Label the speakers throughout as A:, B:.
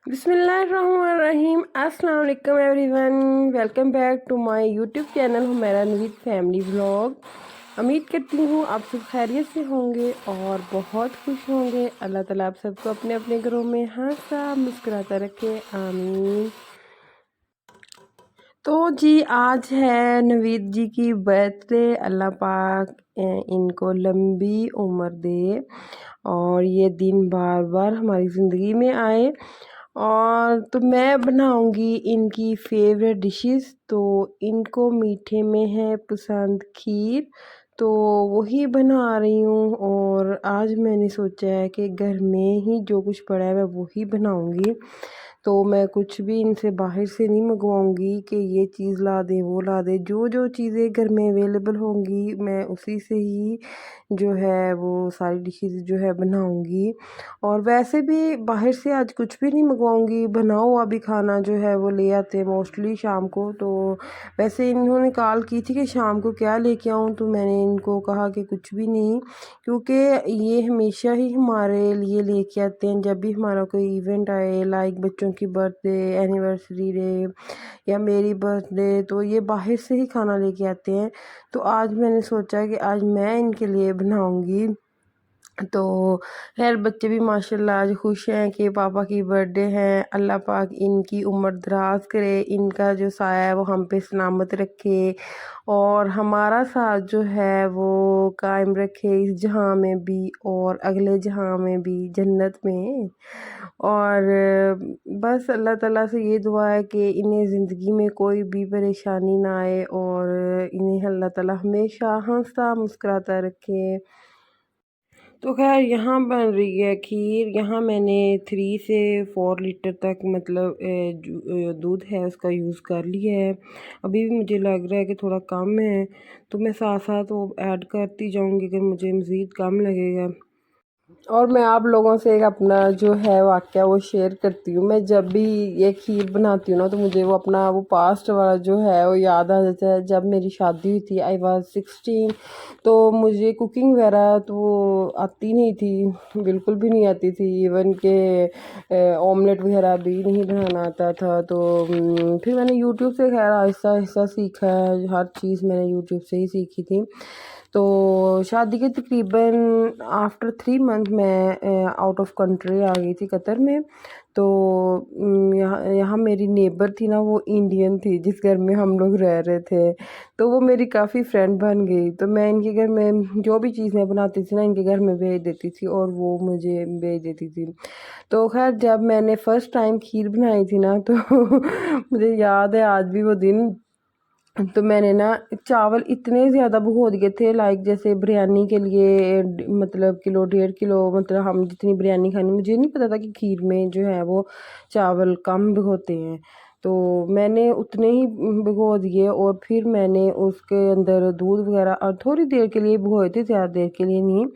A: बिस्मिल्लाहिर्रहमानिर्रहीम। अस्सलाम वालेकुम everyone, welcome back to my YouTube channel Humaira Naveed family vlog. उम्मीद करती हूँ आप सब खैरियत से होंगे और बहुत खुश होंगे। अल्लाह ताला आप सबको अपने अपने घरों में हंसा मुस्कुराता रखे, आमीन। तो जी आज है नवीद जी की बर्थडे। अल्लाह पाक इनको लंबी उम्र दे और ये दिन बार बार हमारी ज़िंदगी में आए। और तो मैं बनाऊंगी इनकी फेवरेट डिशेस। तो इनको मीठे में है पसंद खीर, तो वही बना रही हूँ। और आज मैंने सोचा है कि घर में ही जो कुछ पड़ा है मैं वही बनाऊंगी। तो मैं कुछ भी इनसे बाहर से नहीं मंगवाऊंगी कि ये चीज़ ला दे वो ला दे। जो जो चीज़ें घर में अवेलेबल होंगी मैं उसी से ही जो है वो सारी डिशेस जो है बनाऊंगी। और वैसे भी बाहर से आज कुछ भी नहीं मंगवाऊंगी, बनाओ हुआ भी खाना जो है वो ले आते हैं मोस्टली शाम को। तो वैसे इन्होंने कॉल की थी कि शाम को क्या लेके आऊँ, तो मैंने इनको कहा कि कुछ भी नहीं, क्योंकि ये हमेशा ही हमारे लिए लेके आते हैं जब भी हमारा कोई इवेंट आए, लाइक बच्चों की बर्थडे, एनिवर्सरी डे या मेरी बर्थडे, तो ये बाहर से ही खाना लेके आते हैं। तो आज मैंने सोचा कि आज मैं इनके लिए बनाऊंगी। तो खैर बच्चे भी माशाल्लाह आज खुश हैं कि पापा की बर्थडे है। अल्लाह पाक इनकी उम्र दराज करे, इनका जो साया है वो हम पे सलामत रखे और हमारा साथ जो है वो कायम रखे इस जहां में भी और अगले जहां में भी, जन्नत में। और बस अल्लाह ताला से ये दुआ है कि इन्हें ज़िंदगी में कोई भी परेशानी ना आए और इन्हें अल्लाह ताला हमेशा हंसता मुस्कुराता रखे। तो खैर यहाँ बन रही है खीर। यहाँ मैंने 3 से 4 लीटर तक मतलब दूध है उसका यूज़ कर लिया है। अभी भी मुझे लग रहा है कि थोड़ा कम है, तो मैं साथ साथ वो ऐड करती जाऊँगी अगर मुझे मज़ीद कम लगेगा। और मैं आप लोगों से एक अपना जो है वाक़या वो शेयर करती हूँ। मैं जब भी ये खीर बनाती हूँ ना, तो मुझे वो अपना वो पास्ट वाला जो है वो याद आ जाता है। जब मेरी शादी हुई थी, आई वाज़ 16, तो मुझे कुकिंग वगैरह तो आती नहीं थी, बिल्कुल भी नहीं आती थी। इवन के ऑमलेट वगैरह भी नहीं बनाना आता था। तो फिर मैंने यूट्यूब से खैर आहिस्ता आहिस्ता सीखा है, हर चीज़ मैंने यूट्यूब से ही सीखी थी। तो शादी के तकरीबन आफ्टर 3 मंथ मैं आउट ऑफ कंट्री आ गई थी कतर में। तो यहाँ यहाँ मेरी नेबर थी ना, वो इंडियन थी जिस घर में हम लोग रह रहे थे। तो वो मेरी काफ़ी फ्रेंड बन गई। तो मैं इनके घर में जो भी चीज़ मैं बनाती थी ना, इनके घर में भेज देती थी और वो मुझे भेज देती थी। तो खैर जब मैंने फ़र्स्ट टाइम खीर बनाई थी ना, तो मुझे याद है आज भी वो दिन। तो मैंने ना चावल इतने ज़्यादा भिगो दिए थे, लाइक जैसे बिरयानी के लिए मतलब किलो 1.5 किलो, मतलब हम जितनी बिरयानी खानी, मुझे नहीं पता था कि खीर में जो है वो चावल कम भिगोते हैं। तो मैंने उतने ही भिगो दिए और फिर मैंने उसके अंदर दूध वगैरह और थोड़ी देर के लिए भिगोए थे, ज़्यादा देर के लिए नहीं।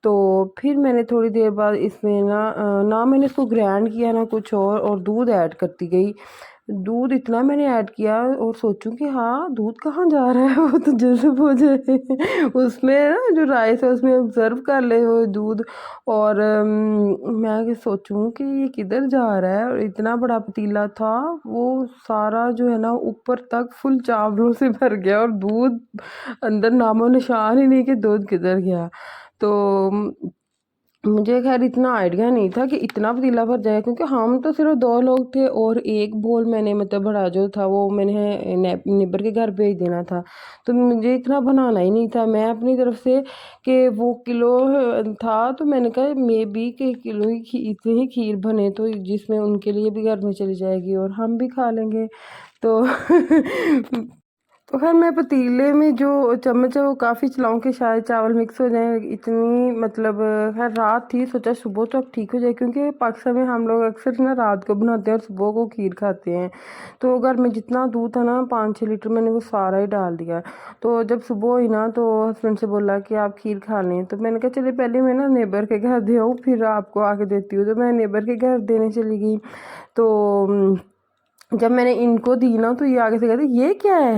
A: तो फिर मैंने थोड़ी देर बाद इसमें ना मैंने इसको ग्राइंड किया ना कुछ और दूध ऐड करती गई। दूध इतना मैंने ऐड किया और सोचूं कि हाँ दूध कहाँ जा रहा है, वो तो जज़ब हो जाए उसमें ना जो राइस है उसमें ऑब्जर्व कर ले वो दूध। और मैं सोचूं कि ये किधर जा रहा है। और इतना बड़ा पतीला था, वो सारा जो है ना ऊपर तक फुल चावलों से भर गया और दूध अंदर नामो निशान ही नहीं कि दूध किधर गया। तो मुझे खैर इतना आइडिया नहीं था कि इतना पतीला भर जाएगा, क्योंकि हम तो सिर्फ 2 लोग थे और एक बोल मैंने मतलब बड़ा जो था वो मैंने नेबर के घर भेज देना था। तो मुझे इतना बनाना ही नहीं था मैं अपनी तरफ से कि वो किलो था, तो मैंने कहा मे बी के किलो ही इतनी ही खीर बने तो जिसमें उनके लिए भी घर में चली जाएगी और हम भी खा लेंगे। तो तो खैर मैं पतीले में जो चम्मच है वो काफ़ी चलाऊँ कि शायद चावल मिक्स हो जाए, इतनी मतलब खैर रात थी, सोचा सुबह तक ठीक हो जाए, क्योंकि पाकिस्तान में हम लोग अक्सर ना रात को बनाते हैं और सुबह को खीर खाते हैं। तो घर में जितना दूध था ना 5-6 लीटर, मैंने वो सारा ही डाल दिया। तो जब सुबह हुई ना तो हस्बैंड से बोला कि आप खीर खा लें, तो मैंने कहा चलिए पहले मैं ना नेबर के घर दे आऊँ फिर आपको आके देती हूँ। तो मैं नेबर के घर देने चली गई। तो जब मैंने इनको दी ना, तो ये आगे से कहते ये क्या है।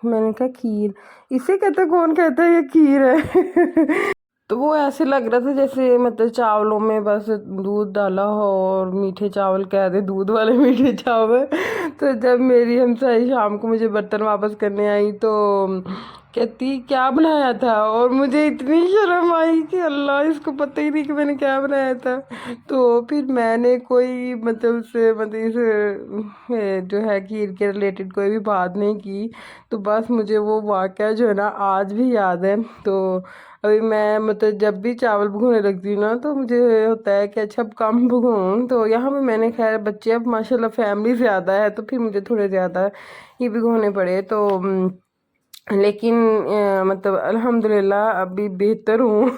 A: मैंने कहा खीर। इसे कहते कौन कहता है ये खीर है तो वो ऐसे लग रहा था जैसे मतलब चावलों में बस दूध डाला हो और मीठे चावल कह दे, दूध वाले मीठे चावल। तो जब मेरी हमसाई शाम को मुझे बर्तन वापस करने आई तो कहती क्या बनाया था, और मुझे इतनी शर्म आई कि अल्लाह इसको पता ही नहीं कि मैंने क्या बनाया था। तो फिर मैंने कोई मतलब उससे मतलब इस जो है खीर के रिलेटेड कोई भी बात नहीं की। तो बस मुझे वो वाक़या जो है ना आज भी याद है। तो अभी मैं मतलब जब भी चावल भिगोने लगती हूँ ना तो मुझे होता है कि अच्छा अब कम भिगोऊँ। तो यहाँ पे मैंने खैर बच्चे अब माशाल्लाह फैमिली ज़्यादा है तो फिर मुझे थोड़े ज़्यादा ही भिगोने पड़े। तो लेकिन मतलब अल्हम्दुलिल्लाह अभी बेहतर हूँ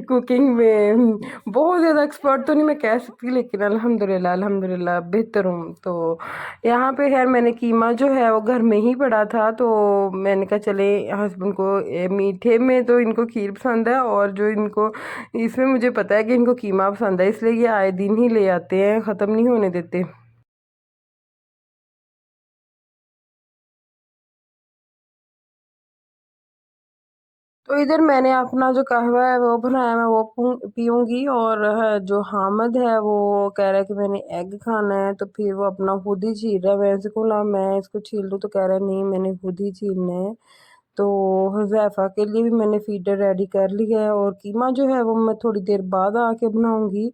A: कुकिंग में। बहुत ज़्यादा एक्सपर्ट तो नहीं मैं कह सकती, लेकिन अल्हम्दुलिल्लाह अल्हम्दुलिल्लाह बेहतर हूँ। तो यहाँ पे खैर मैंने कीमा जो है वो घर में ही पड़ा था, तो मैंने कहा चले हस्बैंड को मीठे में तो इनको खीर पसंद है, और जो इनको इसमें मुझे पता है कि इनको कीमा पसंद है, इसलिए ये आए दिन ही ले आते हैं, ख़त्म नहीं होने देते। तो इधर मैंने अपना जो कहवा है वो बनाया, मैं वो पीऊँगी। और जो हामिद है वो कह रहा है कि मैंने एग खाना है, तो फिर वो अपना खुद ही छील रहा है। मैं इसको बोला मैं इसको छील दूँ, तो कह रहा है नहीं मैंने खुद ही छीलना है। तो हुज़ैफ़ा के लिए भी मैंने फीडर रेडी कर लिया है, और कीमा जो है वो मैं थोड़ी देर बाद आके बनाऊँगी।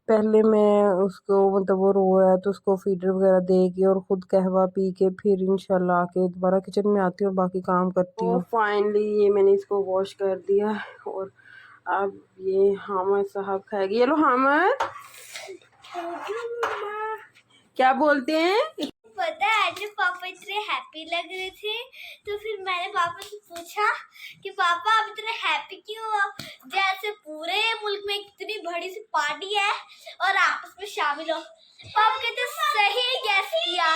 A: पहले मैं उसको मतलब वो रो रहा है तो उसको फीडर वगैरह दे के और ख़ुद कहवा पी के फिर इंशाल्लाह आके दोबारा किचन में आती हूँ और बाकी काम करती हूँ। तो फाइनली ये मैंने इसको वॉश कर दिया, और अब ये हामिद साहब खाएगी। ये लो हामिद, क्या बोलते हैं?
B: पता है आज पापा इतने हैप्पी लग रहे थे, तो फिर मैंने पापा से पूछा कि पापा आप इतने हैप्पी क्यों हो, जैसे पूरे मुल्क में इतनी बड़ी सी पार्टी है और आपस में शामिल हो। पापा कहते सही गैस किया,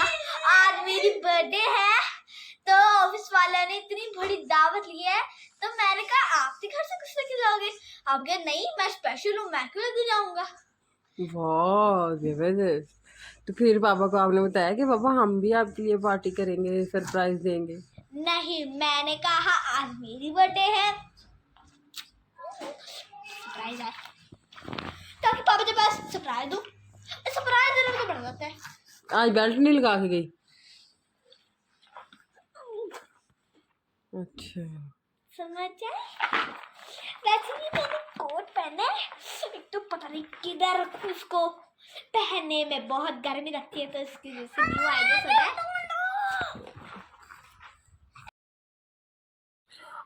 B: आज मेरी बर्थडे है तो ऑफिस वाले ने इतनी बड़ी दावत ली है, तो मैंने कहा आपके घर से कुछ लेके जाओगे? आप कहे नहीं मैं स्पेशल हूँ, मैं क्यों लेके जाऊंगा।
A: वाह जबरदस्त। तो फिर पापा को आपने बताया कि पापा हम भी आपके लिए पार्टी करेंगे, सरप्राइज देंगे?
B: नहीं, मैंने कहा आज मेरी बर्थडे है, सरप्राइज है, ताकि पापा के पास सरप्राइज दूं। सरप्राइज देने में तो बढ़ जाता है।
A: आज बेल्ट नहीं लगा के गई? अच्छा
B: समझ आए। वैसे भी मैंने कोट पहना है, एक तो पता नहीं किधर रखूं उसको, पहनने में बहुत गर्मी लगती है तो इसकी वजह से न्यू आइडिया सोचा है।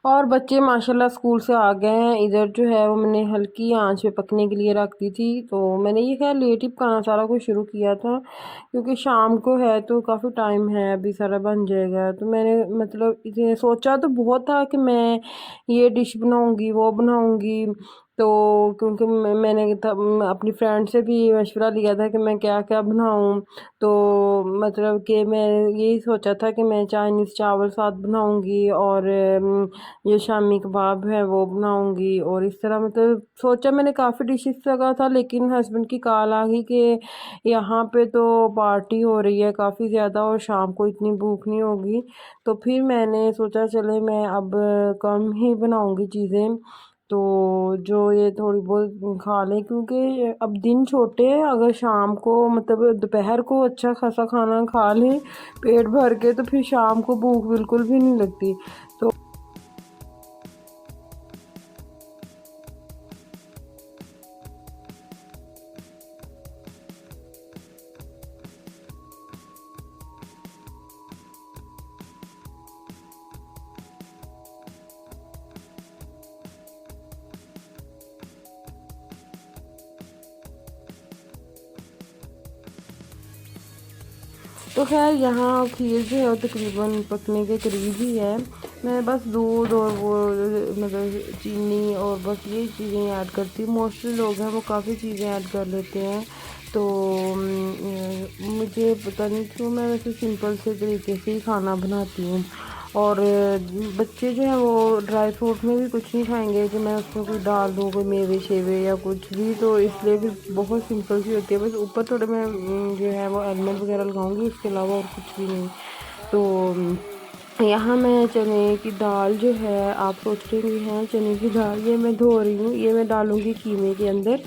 A: और बच्चे माशाल्लाह स्कूल से आ गए हैं। इधर जो है वो मैंने हल्की आंच पे पकने के लिए रख दी थी। तो मैंने ये खैर लेट ही पकाना सारा कुछ शुरू किया था, क्योंकि शाम को है तो काफ़ी टाइम है, अभी सारा बन जाएगा। तो मैंने मतलब इसे सोचा तो बहुत था कि मैं ये डिश बनाऊंगी वो बनाऊंगी। तो क्योंकि मैंने अपनी फ्रेंड से भी मशवरा लिया था कि मैं क्या क्या बनाऊं। तो मतलब कि मैं यही सोचा था कि मैं चाइनीज़ चावल साथ बनाऊंगी, और ये शामी कबाब है वो बनाऊंगी, और इस तरह मतलब सोचा मैंने काफ़ी डिशेस लगा था। लेकिन हस्बैंड की कॉल आ गई कि यहाँ पे तो पार्टी हो रही है काफ़ी ज़्यादा और शाम को इतनी भूख नहीं होगी। तो फिर मैंने सोचा चले मैं अब कम ही बनाऊंगी चीज़ें, तो जो ये थोड़ी बहुत खा लें, क्योंकि अब दिन छोटे हैं। अगर शाम को मतलब दोपहर को अच्छा खासा खाना खा लें पेट भर के, तो फिर शाम को भूख बिल्कुल भी नहीं लगती। तो तो खैर यहाँ खीर जो है वो तकरीबन पकने के करीब ही है। मैं बस दूध और वो मतलब चीनी और बस ये चीज़ें ऐड करती हूँ। मोस्टली लोग हैं वो काफ़ी चीज़ें ऐड कर लेते हैं। तो मुझे पता नहीं क्यों मैं वैसे सिंपल से तरीके से ही खाना बनाती हूँ। और बच्चे जो हैं वो ड्राई फ्रूट में भी कुछ नहीं खाएंगे कि मैं उसमें कुछ डाल दूँ, कोई मेवे शेवे या कुछ भी। तो इसलिए भी बहुत सिंपल सी होती है, बस ऊपर थोड़े मैं जो है वो आलमंड वगैरह लगाऊंगी, उसके अलावा और कुछ भी नहीं। तो यहाँ मैं चने की दाल जो है, आप सोच रहे हैं चने की दाल, ये मैं धो रही हूँ। ये मैं डालूँगी कीमे के अंदर,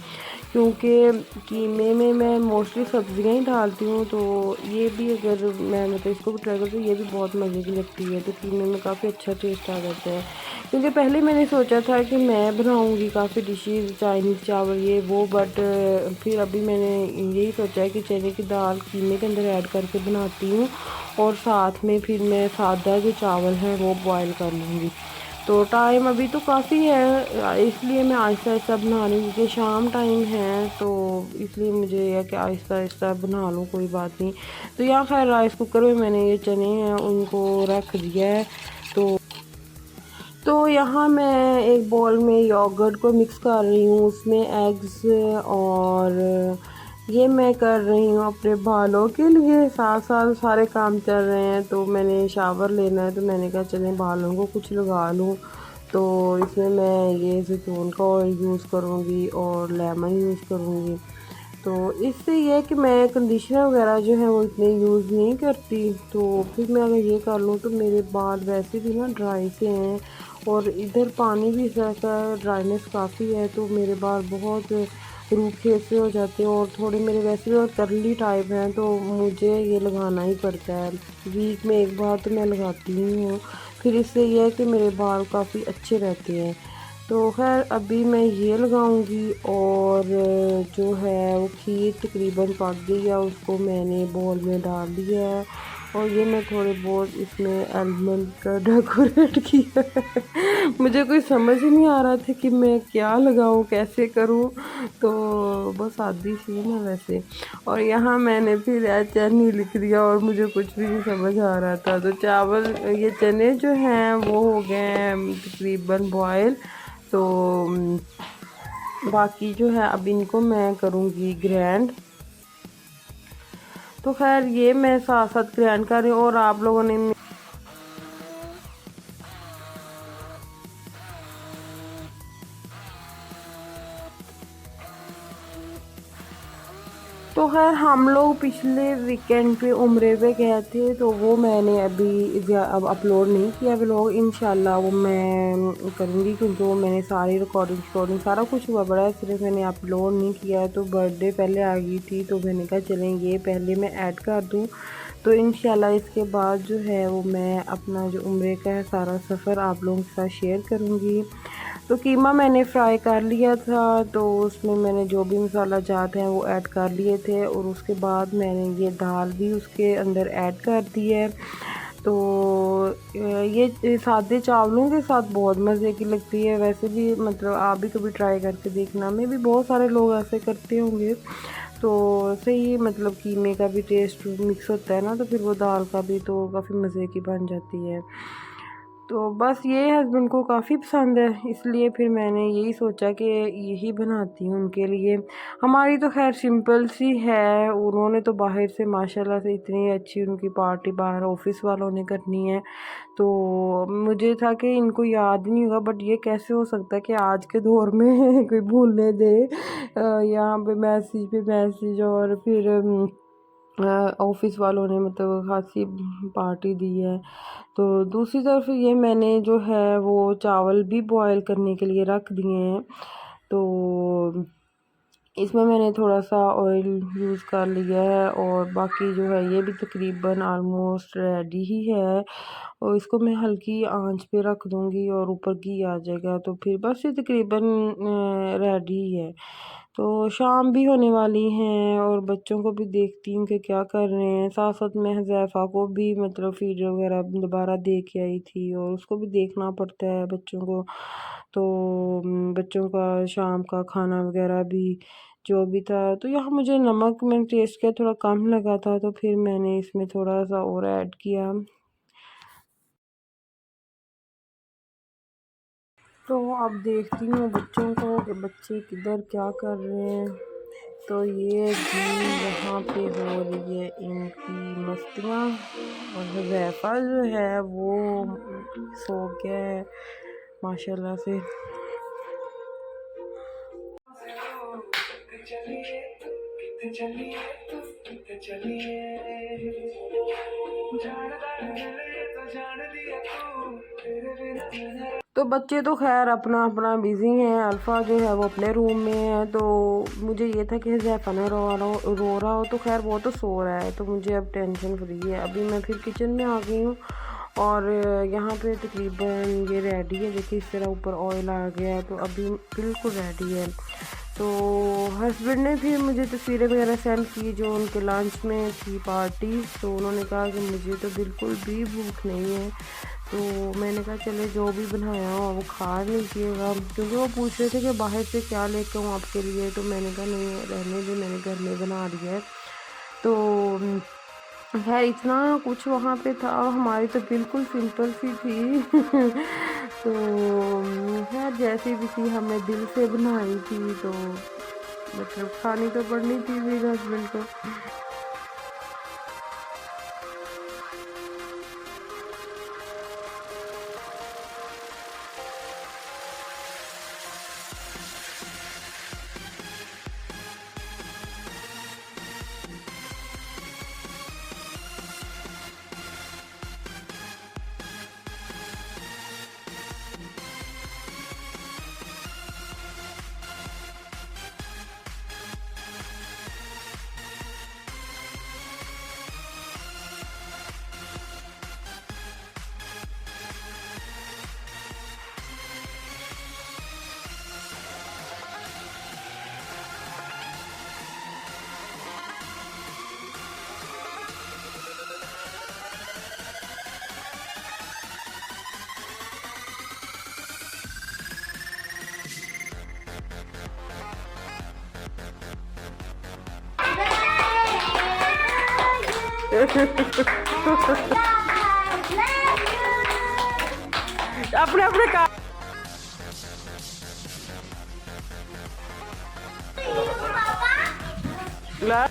A: क्योंकि कीमे में मैं मोस्टली सब्ज़ियाँ ही डालती हूँ। तो ये भी अगर मैं मतलब इसको भी ट्राई करती हूँ, ये भी बहुत मज़े की लगती है। तो कीमे में काफ़ी अच्छा टेस्ट आ जाता है। क्योंकि पहले मैंने सोचा था कि मैं बनाऊँगी काफ़ी डिशेज़, चाइनीज़ चावल ये वो, बट फिर अभी मैंने यही सोचा है कि चने की दाल कीमे के अंदर ऐड करके बनाती हूँ, और साथ में फिर मैं सादा जो चावल हैं वो बॉयल कर लूँगी। तो टाइम अभी तो काफ़ी है, इसलिए मैं आहिस्ता आहिस्ता बना रही हूँ, क्योंकि शाम टाइम है, तो इसलिए मुझे यह कि आहिस्ता आहिस्ता बना लूँ, कोई बात नहीं। तो यहाँ खैर राइस कुकर में मैंने ये चने हैं उनको रख दिया है। तो यहाँ मैं एक बाउल में योगर्ट को मिक्स कर रही हूँ, उसमें एग्स, और ये मैं कर रही हूँ अपने बालों के लिए। साथ साथ सारे काम चल रहे हैं। तो मैंने शावर लेना है, तो मैंने कहा चलें बालों को कुछ लगा लूँ। तो इसमें मैं ये ज़ैतून का ऑयल यूज़ करूँगी और लेमन यूज़ करूँगी। तो इससे ये है कि मैं कंडीशनर वगैरह जो है वो इतने यूज़ नहीं करती। तो फिर मैं अगर ये कर लूँ तो मेरे बाल वैसे भी ना ड्राई से हैं, और इधर पानी भी ऐसा ड्राइनेस काफ़ी है, तो मेरे बाल बहुत रूखे से हो जाते हैं, और थोड़े मेरे वैसे भी और कर्ली टाइप हैं, तो मुझे ये लगाना ही पड़ता है। वीक में एक बार तो मैं लगाती ही हूँ। फिर इससे ये है कि मेरे बाल काफ़ी अच्छे रहते हैं। तो खैर अभी मैं ये लगाऊंगी, और जो है वो खीर तकरीबन पक गई है, उसको मैंने बाउल में डाल दिया है, और ये मैं थोड़े बहुत इसमें आलमंड का डेकोरेट किया है। मुझे कोई समझ ही नहीं आ रहा था कि मैं क्या लगाऊं, कैसे करूं, तो बस आदी सी है ना वैसे। और यहाँ मैंने फिर चने लिख दिया, और मुझे कुछ भी नहीं समझ आ रहा था। तो चावल, ये चने जो हैं वो हो गए हैं तकरीबन बॉयल। तो बाकी जो है अब इनको मैं करूँगी ग्रैंड। तो खैर ये मैं साथ साथ ग्रैंड कर रही हूँ, और आप लोगों ने तो खैर हम लोग पिछले वीकेंड पे उम्रे पे गए थे, तो वो मैंने अभी अब अपलोड नहीं किया व्लॉग। इंशाल्लाह वो मैं करूँगी, क्योंकि वो मैंने सारी रिकॉर्डिंग सारा कुछ हुआ बड़ा है, सिर्फ मैंने अपलोड नहीं किया। तो बर्थडे पहले आ गई थी, तो मैंने कहा चलें ये पहले मैं ऐड कर दूँ। तो इंशाल्लाह इसके बाद जो है वो मैं अपना जो उम्रे का है सारा सफ़र आप लोगों के साथ शेयर करूँगी। तो कीमा मैंने फ्राई कर लिया था, तो उसमें मैंने जो भी मसाला जात हैं वो ऐड कर लिए थे, और उसके बाद मैंने ये दाल भी उसके अंदर ऐड कर दी है। तो ये सादे चावलों के साथ बहुत मज़े की लगती है। वैसे भी मतलब आप भी कभी ट्राई करके देखना, में भी बहुत सारे लोग ऐसे करते होंगे। तो सही मतलब कीमे का भी टेस्ट मिक्स होता है ना, तो फिर वो दाल का भी तो काफ़ी मज़े की बन जाती है। तो बस ये हस्बैंड को काफ़ी पसंद है, इसलिए फिर मैंने यही सोचा कि यही बनाती हूँ उनके लिए। हमारी तो खैर सिंपल सी है, उन्होंने तो बाहर से माशाल्लाह से इतनी अच्छी उनकी पार्टी बाहर ऑफिस वालों ने करनी है। तो मुझे था कि इनको याद नहीं होगा, बट ये कैसे हो सकता है कि आज के दौर में कोई भूलने दे यहाँ पे मैसेज, और फिर ऑफिस वालों ने मतलब खासी पार्टी दी है। तो दूसरी तरफ ये मैंने जो है वो चावल भी बॉयल करने के लिए रख दिए हैं। तो इसमें मैंने थोड़ा सा ऑयल यूज़ कर लिया है, और बाकी जो है ये भी तकरीबन आलमोस्ट रेडी ही है, और इसको मैं हल्की आंच पे रख दूँगी और ऊपर घी आ जाएगा, तो फिर बस ये तकरीबन रेडी ही है। तो शाम भी होने वाली हैं, और बच्चों को भी देखती हूँ कि क्या कर रहे हैं। साथ साथ मैं हुज़ैफ़ा को भी मतलब फीड वगैरह दोबारा दे के आई थी, और उसको भी देखना पड़ता है बच्चों को। तो बच्चों का शाम का खाना वगैरह भी जो भी था। तो यहाँ मुझे नमक मैंने टेस्ट किया थोड़ा कम लगा था, तो फिर मैंने इसमें थोड़ा सा और ऐड किया। तो अब देखती हूँ बच्चों को कि बच्चे किधर क्या कर रहे हैं। तो ये भी यहाँ पे हो रही है इनकी मस्तियाँ, और हुज़ैफ़ा जो है वो सो गया है माशाल्लाह से। तो बच्चे तो खैर अपना अपना बिज़ी हैं। अल्फ़ा जो है वो अपने रूम में है, तो मुझे ये था कि हुज़ैफ़ा ना रो रहा हो, तो खैर वो तो सो रहा है, तो मुझे अब टेंशन फ्री है। अभी मैं फिर किचन में आ गई हूँ और यहाँ पे तकरीबन ये रेडी है। देखिए इस तरह ऊपर ऑयल आ गया है, तो अभी बिल्कुल रेडी है। तो हस्बैंड ने फिर मुझे तस्वीरें वगैरह सेंड की जो उनके लंच में थी पार्टी, तो उन्होंने कहा कि मुझे तो बिल्कुल भी भूख नहीं है। तो मैंने कहा चले जो भी बनाया हो वो खा लीजिएगा, क्योंकि वो पूछ रहे थे कि बाहर से क्या लेके आऊँ आपके लिए, तो मैंने कहा नहीं रहने दो, मैंने घर में बना लिया है। तो खैर इतना कुछ वहाँ पे था, हमारी तो बिल्कुल सिंपल सी थी। तो खैर जैसी भी थी हमने दिल से बनाई थी, तो मतलब खानी तो पड़नी थी मेरे हस्बैंड को। अपने अपने का ला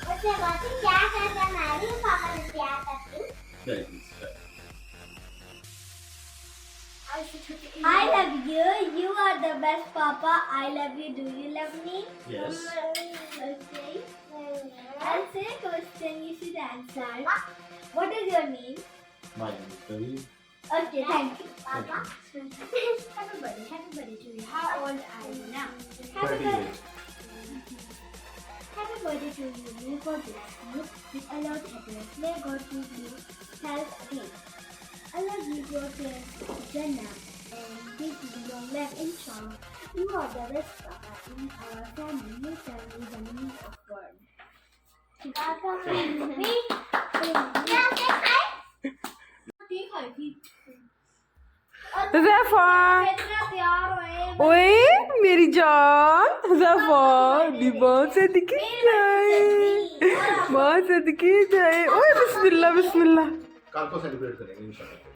B: उससे बोलती क्या करता मैं भी पापा से प्यार करती हूँ। I love you. You are the best, Papa. I love you. Do you love me?
C: Yes.
B: Okay. I'll say a question. You should answer. What is your name?
C: My name is Kareem.
B: Okay, thank you, Papa. Happy birthday to you. How old are you now? Happy
C: 38.
B: birthday. Happy birthday to you. May God bless you with a lot of happiness. May God give you health again. Allah give your parents Jannah and give you long life inshallah. You are the best Papa in our family. Your family is the meaning of God.
A: Huzaifa, ओए मेरी जान हुज़ैफ़ा, माँ से दिखे जाए, माँ से दिखे जाए। ओए बिस्मिल्लाह बिस्मिल्लाह।
C: कल को सेलिब्रेट करेंगे इंशाल्लाह।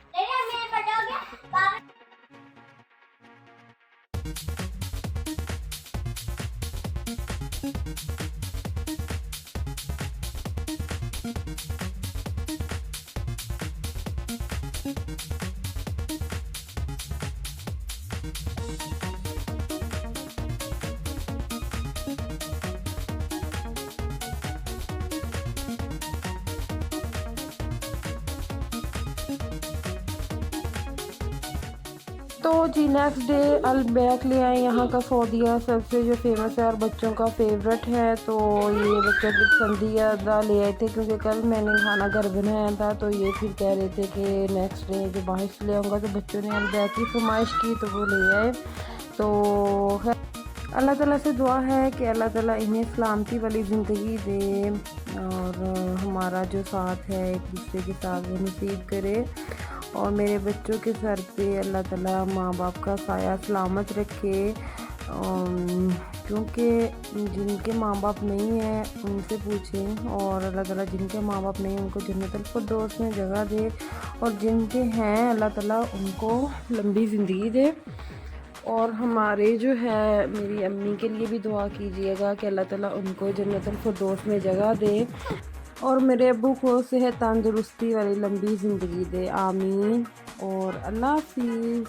A: तो जी नेक्स्ट डे अलबैक ले आए यहाँ का सौदिया, सबसे जो फेमस है और बच्चों का फेवरेट है। तो ये बच्चों की पसंदीदा ले आए थे, क्योंकि कल मैंने खाना घर बनाया था, तो ये फिर कह रहे थे कि नेक्स्ट डे जो बाहर से ले आऊँगा, तो बच्चों ने अलबैक की फरमाइश की तो वो ले आए। तो अल्लाह ताला से दुआ है कि अल्लाह ताला इन्हें सलामती वाली ज़िंदगी दे और हमारा जो साथ है एक दूसरे के साथ वो नसीब करे, और मेरे बच्चों के सर पे अल्लाह ताला माँ बाप का साया सलामत रखे। क्योंकि जिनके माँ बाप नहीं हैं उनसे पूछें, और अल्लाह ताला जिनके माँ बाप नहीं हैं उनको जन्नतुल फिरदौस में जगह दे, और जिनके हैं अल्लाह ताला उनको लंबी ज़िंदगी दे। और हमारे जो है मेरी अम्मी के लिए भी दुआ कीजिएगा कि अल्लाह ताला उनको जन्नतुल फिरदौस में जगह दे और मेरे अब्बू को सेहत तंदुरुस्ती वाली लंबी ज़िंदगी दे, आमीन। और अल्लाह हाफिज़।